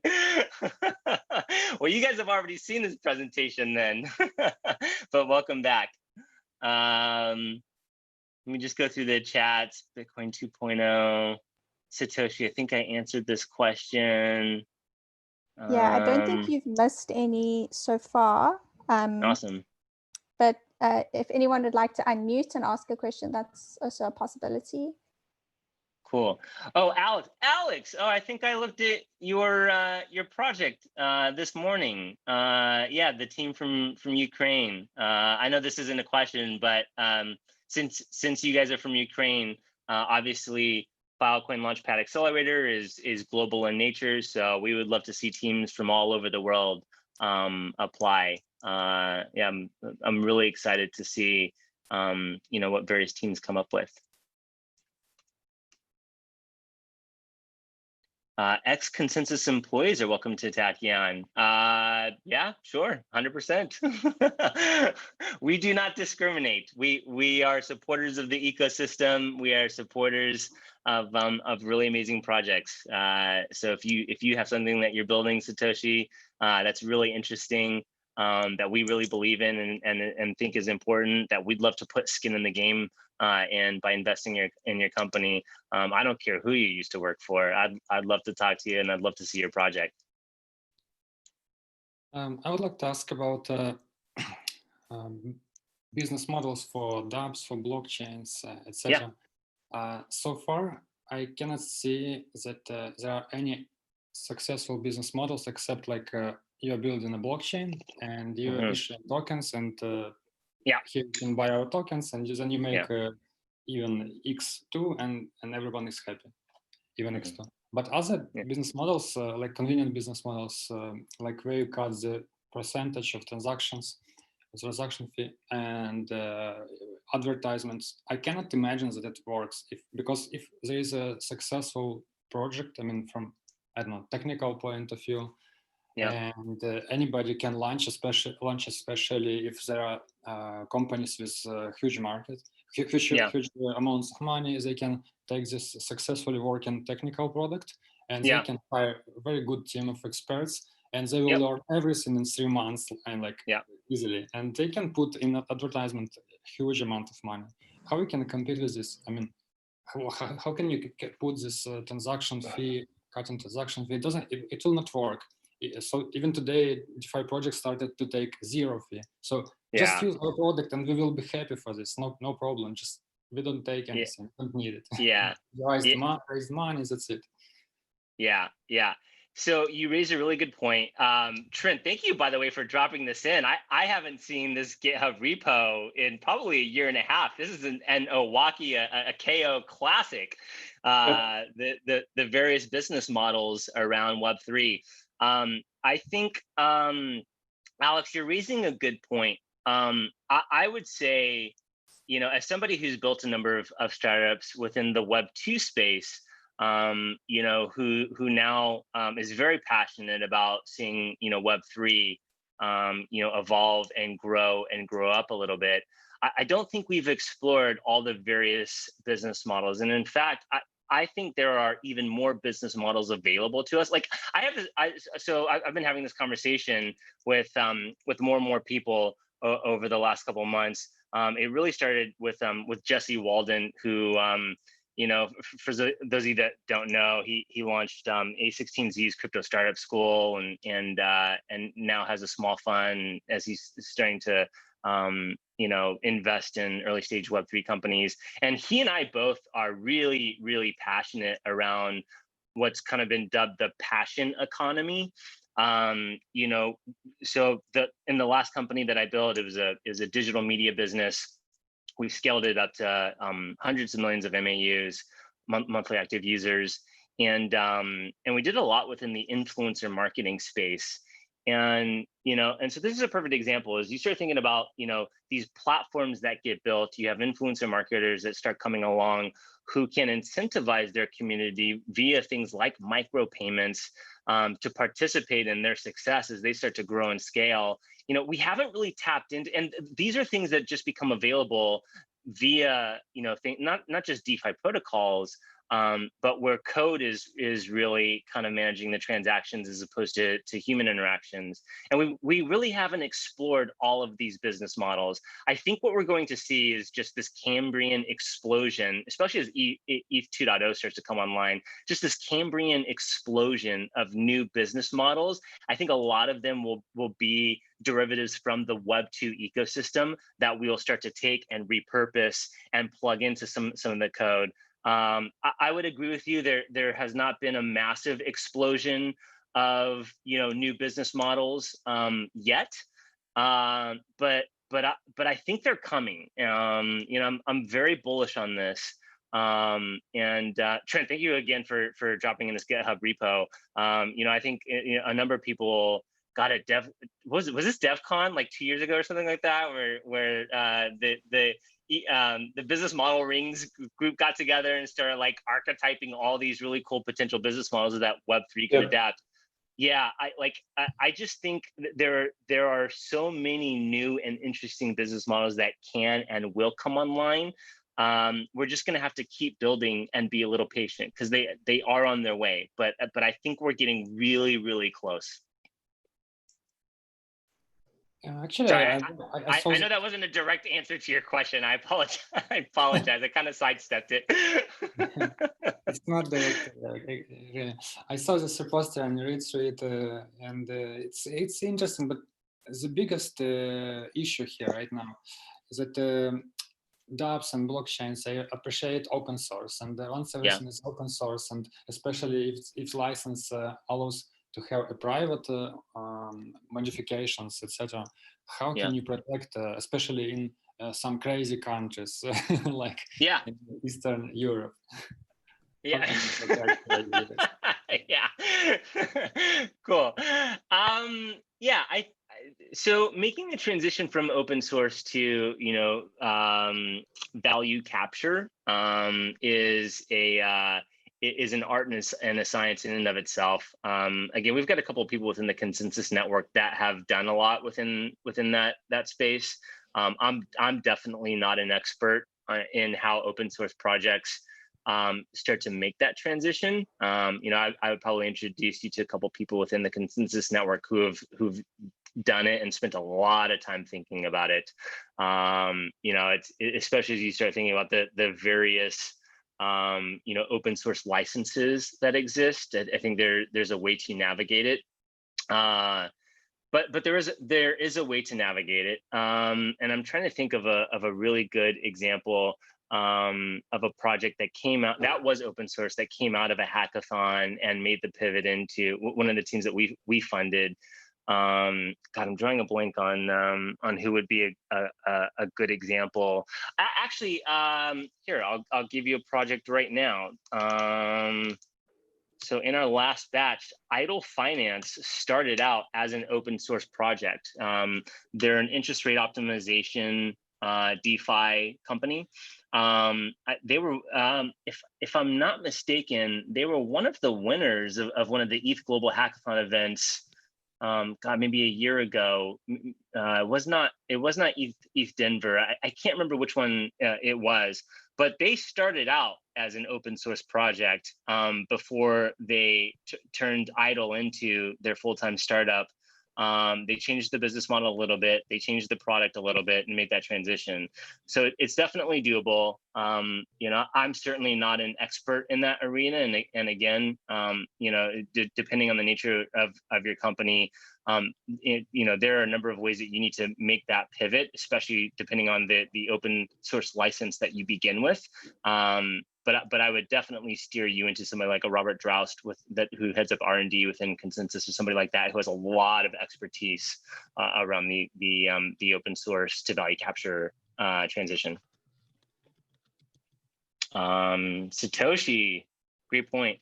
Well, you guys have already seen this presentation then, but welcome back. Let me just go through the chats. Bitcoin 2.0. Satoshi, I think I answered this question. Yeah, I don't think you've missed any so far. Awesome. But if anyone would like to unmute and ask a question, that's also a possibility. Cool. Oh, Alex. Oh, I think I looked at your project this morning. Yeah, the team from Ukraine. I know this isn't a question, but since you guys are from Ukraine, obviously Filecoin Launchpad Accelerator is global in nature. So we would love to see teams from all over the world apply. Yeah, I'm really excited to see what various teams come up with. Ex-consensus employees are welcome to Tachyon. Yeah, sure, 100%. We do not discriminate. We are supporters of the ecosystem. We are supporters of really amazing projects. So if you have something that you're building, Satoshi, that's really interesting, that we really believe in and think is important, that we'd love to put skin in the game. And by investing in your company, I don't care who you used to work for. I'd love to talk to you, and I'd love to see your project. I would like to ask about business models for dApps, for blockchains, etc. Yeah. So far, I cannot see that there are any successful business models except like you're building a blockchain and you issue tokens, and here you can buy our tokens, and then you make even X2 and everyone is happy, even X2. But other business models, like convenient business models, like where you cut the percentage of transactions, the transaction fee, and advertisements, I cannot imagine that it works. Because if there is a successful project, I mean, from, I don't know, technical point of view, and anybody can launch, especially if there are companies with huge market, huge amounts of money. They can take this successfully working technical product, and they can hire a very good team of experts, and they will learn everything in 3 months and like easily, and they can put in advertisement a huge amount of money. How we can compete with this? I mean, how can you put this transaction fee, cutting transaction fee? It will not work. So even today, DeFi projects started to take 0 fee. So just use our product and we will be happy for this. No problem. Just we don't take anything. Don't need it. Raise money. That's it. Yeah. So you raised a really good point. Trent, thank you, by the way, for dropping this in. I haven't seen this GitHub repo in probably 1.5 years. This is an Owaki, a KO classic. The various business models around Web3. I think, Alex, you're raising a good point. I would say, as somebody who's built a number of startups within the Web2 space, who now is very passionate about seeing, Web3, evolve and grow up a little bit. I don't think we've explored all the various business models. And in fact, I think there are even more business models available to us. Like so I've been having this conversation with more and more people over the last couple of months. It really started with Jesse Walden, who you know, for those of you that don't know, he launched A16Z's crypto startup school, and now has a small fund as he's starting to you know, invest in early stage Web3 companies. And he and I both are really, really passionate around what's kind of been dubbed the passion economy. You know, so in the last company that I built, it was a digital media business. We scaled it up to hundreds of millions of MAUs, monthly active users, and we did a lot within the influencer marketing space. And you know, and so this is a perfect example. Is you start thinking about, you know, these platforms that get built. You have influencer marketers that start coming along who can incentivize their community via things like micropayments to participate in their success as they start to grow and scale. You know, we haven't really tapped into, and these are things that just become available via, you know, not just DeFi protocols, but where code is really kind of managing the transactions as opposed to human interactions. And we really haven't explored all of these business models. I think what we're going to see is just this Cambrian explosion, especially as ETH 2.0 starts to come online, just this Cambrian explosion of new business models. I think a lot of them will be derivatives from the Web2 ecosystem that we'll start to take and repurpose and plug into some of the code. I would agree with you. There has not been a massive explosion of, you know, new business models yet, but I think they're coming. You know, I'm very bullish on this. And Trent, thank you again for dropping in this GitHub repo. You know, I think a number of people got a was this DevCon like 2 years ago or something like that, where the business model rings group got together and started like archetyping all these really cool potential business models that Web3 could adapt. Yeah, I just think there are so many new and interesting business models that can and will come online. We're just going to have to keep building and be a little patient because they are on their way. But I think we're getting really, really close. Actually, Sorry, I I know that wasn't a direct answer to your question. I apologize. I kind of sidestepped it. It's not direct. Really. I saw this poster and read through it, and it's interesting. But the biggest issue here right now is that dApps and blockchains, they appreciate open source, and once everything is open source, and especially if license allows to have a private modifications, etc. How can you protect, especially in some crazy countries like in Eastern Europe? Yeah. Yeah. Cool. Yeah. So making the transition from open source to, you know, value capture is an art and a science in and of itself. Again, we've got a couple of people within the consensus network that have done a lot within that space. I'm definitely not an expert in how open source projects start to make that transition. You know, I would probably introduce you to a couple of people within the consensus network who've done it and spent a lot of time thinking about it. You know, especially as you start thinking about the various you know, open source licenses that exist. I think there's a way to navigate it, but there is a way to navigate it. And I'm trying to think of a really good example of a project that came out that was open source that came out of a hackathon and made the pivot into one of the teams that we funded. God, I'm drawing a blank on who would be a good example. Actually, here, I'll give you a project right now. So in our last batch, Idle Finance started out as an open source project. They're an interest rate optimization DeFi company. They were, if I'm not mistaken, they were one of the winners of one of the ETH Global Hackathon events. God, maybe a year ago. It was not ETH Denver. I can't remember which one it was, but they started out as an open source project before they turned Idle into their full-time startup. They changed the business model a little bit. They changed the product a little bit and made that transition. So it's definitely doable. You know, I'm certainly not an expert in that arena. And again, you know, depending on the nature of your company, you know, there are a number of ways that you need to make that pivot, especially depending on the open source license that you begin with. But I would definitely steer you into somebody like a Robert Droust who heads up R&D within Consensus, or somebody like that who has a lot of expertise around the open source to value capture transition. Satoshi, great point.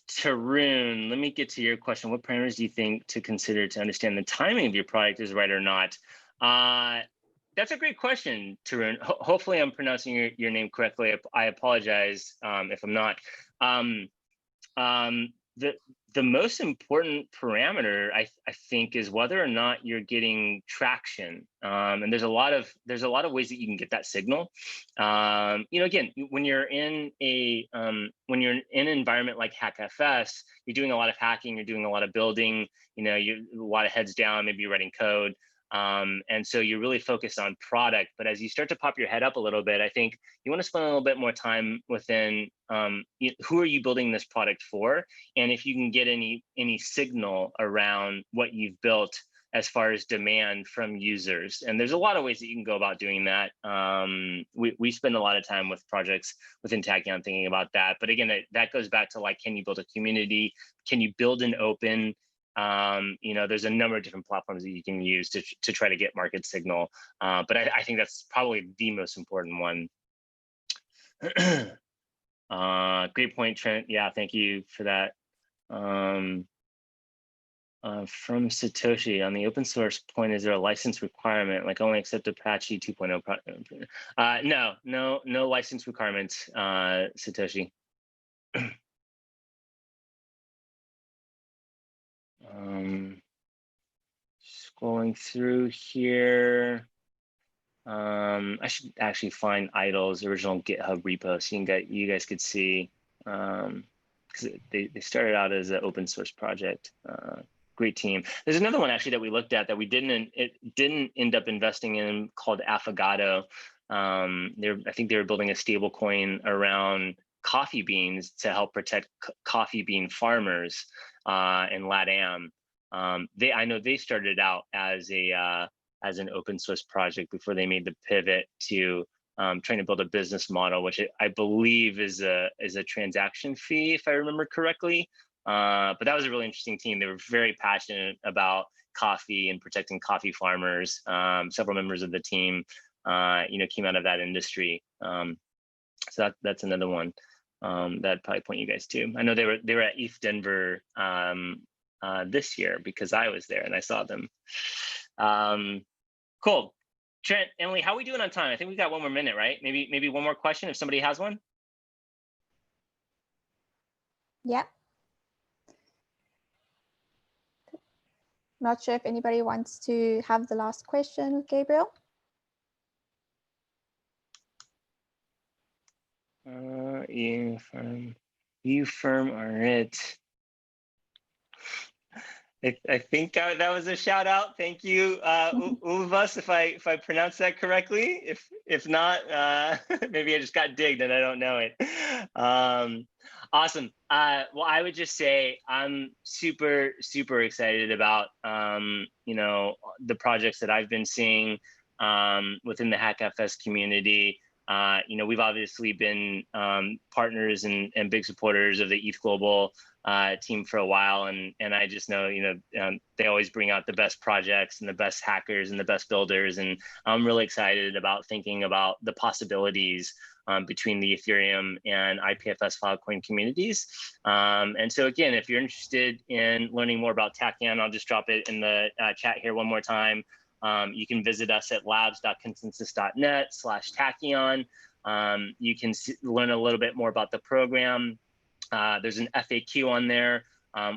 Tarun, let me get to your question. What parameters do you think to consider to understand the timing of your product is right or not? That's a great question, Tarun. Hopefully I'm pronouncing your name correctly. I apologize if I'm not. The most important parameter, I think, is whether or not you're getting traction. And there's a lot of ways that you can get that signal. You know, again, when you're in an environment like HackFS, you're doing a lot of hacking, you're doing a lot of building. You know, a lot of heads down, maybe you're writing code. And so you're really focused on product, but as you start to pop your head up a little bit, I think you want to spend a little bit more time within who are you building this product for, and if you can get any signal around what you've built as far as demand from users. And there's a lot of ways that you can go about doing that. We spend a lot of time with projects within Tachyon thinking about that. But again, that goes back to, like, can you build a community? Can you build an open? You know, there's a number of different platforms that you can use to try to get market signal. But I think that's probably the most important one. Great point, Trent. Yeah, thank you for that. From Satoshi, on the open source point, is there a license requirement, like only accept Apache 2.0? No license requirements, Satoshi. Scrolling through here, I should actually find Idle's original GitHub repo so you guys could see, because they started out as an open source project. Great team. There's another one actually that we looked at that we didn't end up investing in, called Affogato. I think they were building a stable coin around coffee beans to help protect coffee bean farmers in LATAM. I know they started out as an open source project before they made the pivot to trying to build a business model, which I believe is a transaction fee, if I remember correctly. But that was a really interesting team. They were very passionate about coffee and protecting coffee farmers. Several members of the team, you know, came out of that industry. So that's another one that I'd probably point you guys to. I know they were at ETH Denver this year because I was there and I saw them. Cool. Trent, Emily, how are we doing on time? I think we got one more minute, right? Maybe one more question if somebody has one. Yeah. Not sure if anybody wants to have the last question, Gabriel. You firm are it. I think that was a shout out. Thank you, Uvas, if I pronounced that correctly. If not, maybe I just got digged and I don't know it. Awesome. Well, I would just say I'm super excited about you know, the projects that I've been seeing within the HackFS community. You know, we've obviously been partners and big supporters of the ETH Global team for a while, and I just know, you know, they always bring out the best projects and the best hackers and the best builders, and I'm really excited about thinking about the possibilities between the Ethereum and IPFS Filecoin communities. And so again, if you're interested in learning more about Tachyon, I'll just drop it in the chat here one more time. You can visit us at labs.consensus.net/Tachyon. You can learn a little bit more about the program. There's an FAQ on there.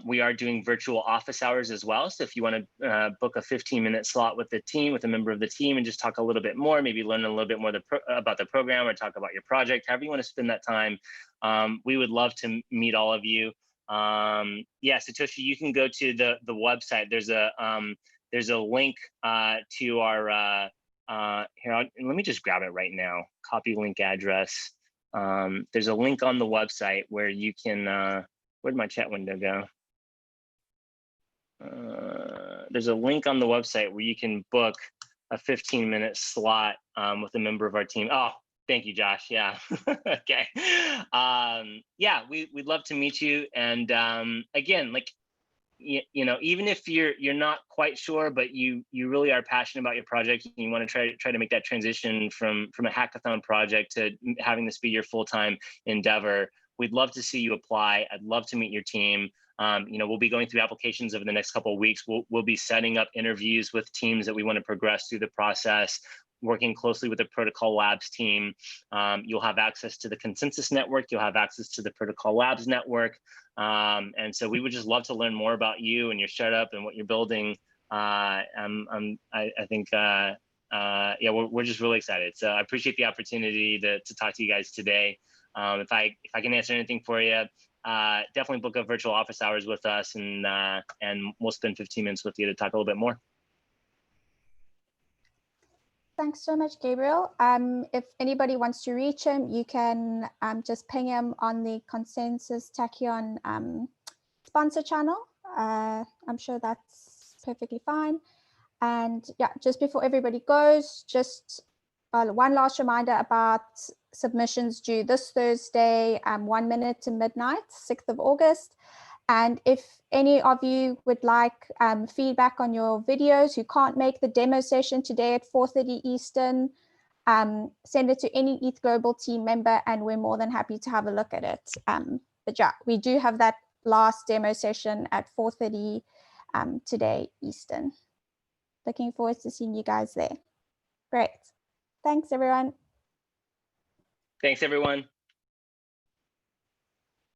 We are doing virtual office hours as well. So if you want to book a 15-minute slot with the team, with a member of the team, and just talk a little bit more, maybe learn a little bit more about the program or talk about your project, however you want to spend that time, we would love to meet all of you. Yeah, Satoshi, you can go to the website. There's a link to our here. Let me just grab it right now. Copy link address. There's a link on the website where you can. Where'd my chat window go? There's a link on the website where you can book a 15-minute slot with a member of our team. Oh, thank you, Josh. Yeah. Okay. Yeah, we'd love to meet you. And again, like, you know, even if you're not quite sure, but you really are passionate about your project and you want to try to make that transition from a hackathon project to having this be your full-time endeavor, we'd love to see you apply. I'd love to meet your team. You know, we'll be going through applications over the next couple of weeks. We'll be setting up interviews with teams that we want to progress through the process, working closely with the Protocol Labs team. You'll have access to the Consensus Network. You'll have access to the Protocol Labs Network. And so we would just love to learn more about you and your startup and what you're building. I think, yeah, we're just really excited. So I appreciate the opportunity to talk to you guys today. If I can answer anything for you, definitely book a virtual office hours with us, and we'll spend 15 minutes with you to talk a little bit more. Thanks so much, Gabriel. If anybody wants to reach him, you can just ping him on the Consensus Tachyon sponsor channel. I'm sure that's perfectly fine. And yeah, just before everybody goes, just one last reminder about submissions due this Thursday, 1 minute to midnight, 6th of August. And if any of you would like feedback on your videos who can't make the demo session today at 4:30 Eastern, send it to any ETH Global team member and we're more than happy to have a look at it. But yeah, we do have that last demo session at 4:30 today Eastern. Looking forward to seeing you guys there. Great. Thanks, everyone. Thanks, everyone.